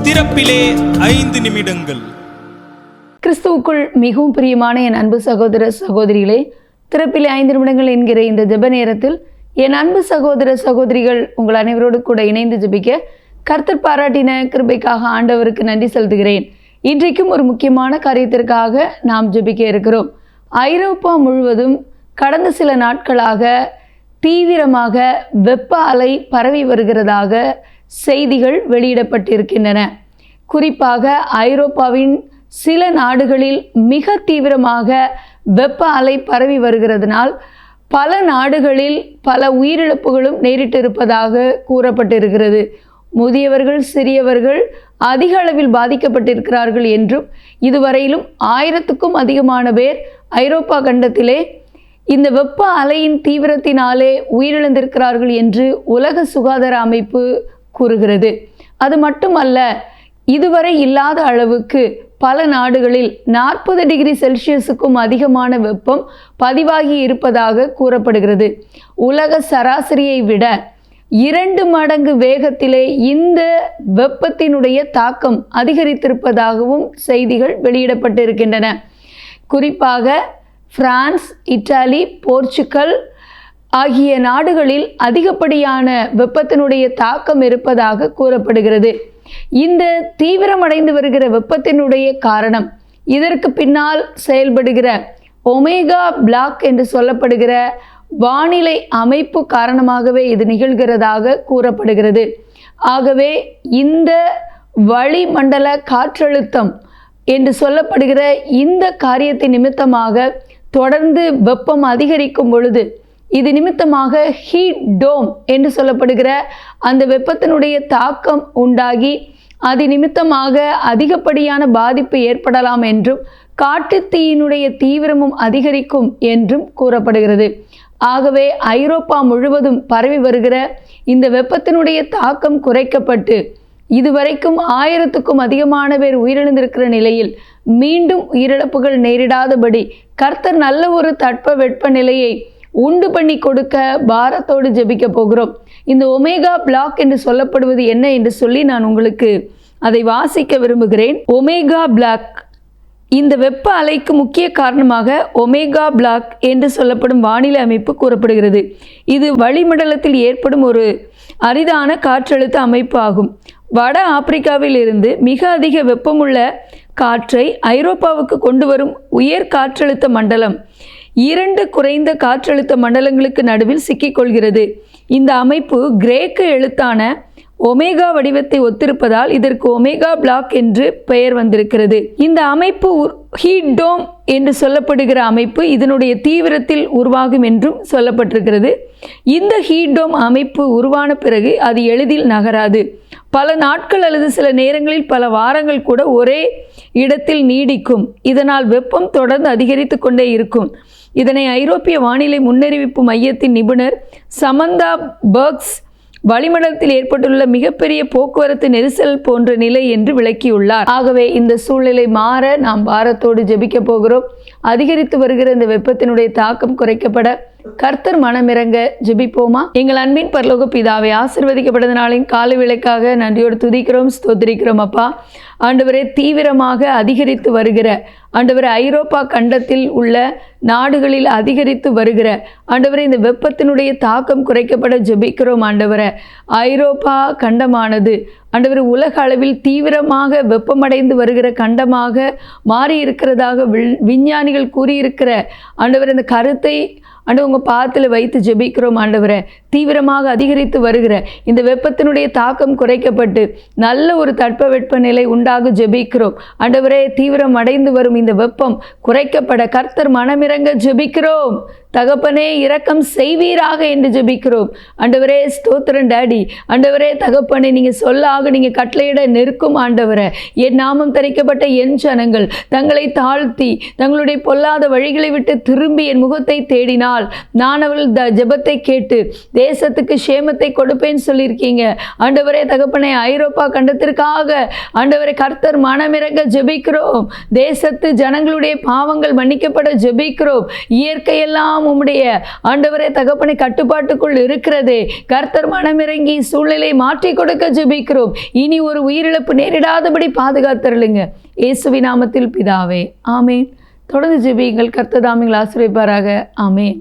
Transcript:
திறப்பிலே 5 நிமிடங்கள். கிறிஸ்துவுக்குள் மிகவும் பிரியமான என் அன்பு சகோதர சகோதரிகளே, திறப்பிலே 5 நிமிடங்கள் என்கிற இந்த ஜெப நேரத்தில் என் அன்பு சகோதர சகோதரிகள் உங்கள் அனைவரோடு கூட இணைந்து ஜெபிக்க கர்த்தர் பாராட்டின கிருபைக்காக ஆண்டவருக்கு நன்றி செலுத்துகிறேன். இன்றைக்கும் ஒரு முக்கியமான காரியத்திற்காக நாம் ஜெபிக்க இருக்கிறோம். ஐரோப்பா முழுவதும் கடந்த சில நாட்களாக தீவிரமாக வெப்ப அலை பரவி வருகிறதாக செய்திகள் வெளியிடப்பட்டிருக்கின்றன. குறிப்பாக ஐரோப்பாவின் சில நாடுகளில் மிக தீவிரமாக வெப்ப அலை பரவி வருகிறதுனால் பல நாடுகளில் பல உயிரிழப்புகளும் நேரிட்டிருப்பதாக கூறப்பட்டிருக்கிறது. முதியவர்கள், சிறியவர்கள் அதிக அளவில் பாதிக்கப்பட்டிருக்கிறார்கள் என்றும் இதுவரையிலும் 1000க்கும் அதிகமான பேர் ஐரோப்பா கண்டத்திலே இந்த வெப்ப அலையின் தீவிரத்தினாலே உயிரிழந்திருக்கிறார்கள் என்று உலக சுகாதார அமைப்பு கூறுகிறது. அது மட்டுமல்ல, இதுவரை இல்லாத அளவுக்கு பல நாடுகளில் 40 டிகிரி செல்சியஸுக்கும் அதிகமான வெப்பம் பதிவாகி இருப்பதாக கூறப்படுகிறது. உலக சராசரியை விட 2 மடங்கு வேகத்திலே இந்த வெப்பத்தினுடைய தாக்கம் அதிகரித்திருப்பதாகவும் செய்திகள் வெளியிடப்பட்டிருக்கின்றன. குறிப்பாக பிரான்ஸ், இத்தாலி, போர்ச்சுகல் ஆகிய நாடுகளில் அதிகப்படியான வெப்பத்தினுடைய தாக்கம் இருப்பதாக கூறப்படுகிறது. இந்த தீவிரமடைந்து வருகிற வெப்பத்தினுடைய காரணம், இதற்கு பின்னால் செயல்படுகிற ஒமேகா பிளாக் என்று சொல்லப்படுகிற வானிலை அமைப்பு காரணமாகவே இது நிகழ்கிறதாக கூறப்படுகிறது. ஆகவே இந்த வளிமண்டல காற்றழுத்தம் என்று சொல்லப்படுகிற இந்த காரியத்தை நிமித்தமாக தொடர்ந்து வெப்பம் அதிகரிக்கும் பொழுது இது நிமித்தமாக ஹீட் டோம் என்று சொல்லப்படுகிற அந்த வெப்பத்தினுடைய தாக்கம் உண்டாகி அது நிமித்தமாக அதிகப்படியான பாதிப்பு ஏற்படலாம் என்றும் காட்டுத்தீயினுடைய தீவிரமும் அதிகரிக்கும் என்றும் கூறப்படுகிறது. ஆகவே ஐரோப்பா முழுவதும் பரவி வருகிற இந்த வெப்பத்தினுடைய தாக்கம் குறைக்கப்பட்டு இதுவரைக்கும் 1000க்கும் அதிகமான பேர் உயிரிழந்திருக்கிற நிலையில் மீண்டும் உயிரிழப்புகள் நேரிடாதபடி கர்த்தர் நல்ல ஒரு தட்பவெட்ப நிலையை உண்டு பண்ணி கொடுக்க பாரத்தோடு ஜெபிக்க போகிறோம். இந்த ஒமேகா பிளாக் என்று சொல்லப்படுவது என்ன என்று சொல்லி நான் உங்களுக்கு அதை வாசிக்க விரும்புகிறேன். ஒமேகா பிளாக் இந்த வெப்ப அலைக்கு முக்கிய காரணமாக ஒமேகா பிளாக் என்று சொல்லப்படும் வானிலை அமைப்பு கூறப்படுகிறது. இது வளிமண்டலத்தில் ஏற்படும் ஒரு அரிதான காற்றழுத்த அமைப்பு ஆகும். வட ஆப்பிரிக்காவில் இருந்து மிக அதிக வெப்பமுள்ள காற்றை ஐரோப்பாவுக்கு கொண்டு வரும் உயர் காற்றழுத்த மண்டலம் 2 குறைந்த காற்றழுத்த மண்டலங்களுக்கு நடுவில் சிக்கிக்கொள்கிறது. இந்த அமைப்பு கிரேக்க எழுத்தான ஒமேகா வடிவத்தை ஒத்திருப்பதால் இதற்கு ஒமேகா பிளாக் என்று பெயர் வந்திருக்கிறது. இந்த அமைப்பு ஹீட் டோம் என்று சொல்லப்படுகிற அமைப்பு இதனுடைய தீவிரத்தில் உருவாகும் என்றும் சொல்லப்பட்டிருக்கிறது. இந்த ஹீட் டோம் அமைப்பு உருவான பிறகு அது எளிதில் நகராது. பல நாட்கள் அல்லது சில நேரங்களில் பல வாரங்கள் கூட ஒரே இடத்தில் நீடிக்கும். இதனால் வெப்பம் தொடர்ந்து அதிகரித்து கொண்டே இருக்கும். இதனை ஐரோப்பிய வானிலை முன்னறிவிப்பு மையத்தின் நிபுணர் சமந்தா பர்க்ஸ் வளிமண்டலத்தில் ஏற்பட்டுள்ள மிகப்பெரிய போக்குவரத்து நெரிசல் போன்ற நிலை என்று விளக்கியுள்ளார். ஆகவே இந்த சூழ்நிலை மாற நாம் பாரத்தோடு ஜெபிக்க போகிறோம். அதிகரித்து வருகிற இந்த வெப்பத்தினுடைய தாக்கம் குறைக்கப்பட கர்த்தர் மனமிறங்க ஜெபிப்போமா? எங்கள் அன்பின் பரலோக பிதாவே, ஆசீர்வதிக்கப்பட்ட நாளின் காலை வேளைக்காக நன்றியோடு துதிக்கிறோம், ஸ்தோத்திரிக்கிறோம். அப்பா ஆண்டவரே, தீவிரமாக அதிகரித்து வருகிற ஆண்டவரே ஐரோப்பா கண்டத்தில் உள்ள நாடுகளில் அதிகரித்து வருகிற ஆண்டவரே இந்த வெப்பத்தினுடைய தாக்கம் குறைக்கப்பட ஜெபிக்கிறோம். ஆண்டவரே, ஐரோப்பா கண்டமானது ஆண்டவரே உலக அளவில் தீவிரமாக வெப்பமடைந்து வருகிற கண்டமாக மாறி இருக்கிறதாக விஞ்ஞானிகள் கூறியிருக்கிற ஆண்டவர் இந்த கருத்தை ஆண்டவர் உங்கள் பாதத்தில் வைத்து ஜெபிக்கிறோம். ஆண்டவரை, தீவிரமாக அதிகரித்து வருகிற இந்த வெப்பத்தினுடைய தாக்கம் குறைக்கப்பட்டு நல்ல ஒரு தட்பவெட்ப நிலை உண்டாக ஜெபிக்கிறோம். ஆண்டவரே, தீவிரம் அடைந்து வரும் இந்த வெப்பம் குறைக்கப்பட கர்த்தர் மனமிறங்க ஜெபிக்கிறோம். தகப்பனே, இரக்கம் செய்வீராக என்று ஜெபிக்கிறோம். ஆண்டவரே, ஸ்தோத்திரம் டாடி. ஆண்டவரே, தகப்பனே, நீங்கள் சொல்லாக நீங்கள் கட்டளையிட நெருக்கும் ஆண்டவரை, என் நாமம் தரிக்கப்பட்ட என் ஜனங்கள் தங்களை தாழ்த்தி தங்களுடைய பொல்லாத வழிகளை விட்டு திரும்பி என் முகத்தை தேடினால் நான் அவர்கள் ஜெபத்தை கேட்டு தேசத்துக்கு சேமத்தை கொடுப்பேன்னு சொல்லியிருக்கீங்க. ஆண்டவரே தகப்பனே, ஐரோப்பா கண்டத்திற்காக ஆண்டவரே கர்த்தர் மனமிறங்க ஜெபிக்கிறோம். தேசத்து ஜனங்களுடைய பாவங்கள் மன்னிக்கப்பட ஜெபிக்கிறோம். இயற்கையெல்லாம் உம்முடைய ஆண்டவரே தகப்பனை கட்டுப்பாட்டுக்குள் இருக்கிறதே. கர்த்தர் மனமிறங்கி சூழ்நிலை மாற்றி கொடுக்க ஜெபிக்கிறோம். இனி ஒரு உயிரிழப்பு நேரிடாதபடி பாதுகாத்தருளுங்க. இயேசுவின் நாமத்தில் பிதாவே, ஆமேன். தொடர்ந்து ஜெபியுங்கள். கர்த்தர் தாமே உங்களை ஆசீர்வதிப்பாராக. ஆமேன்.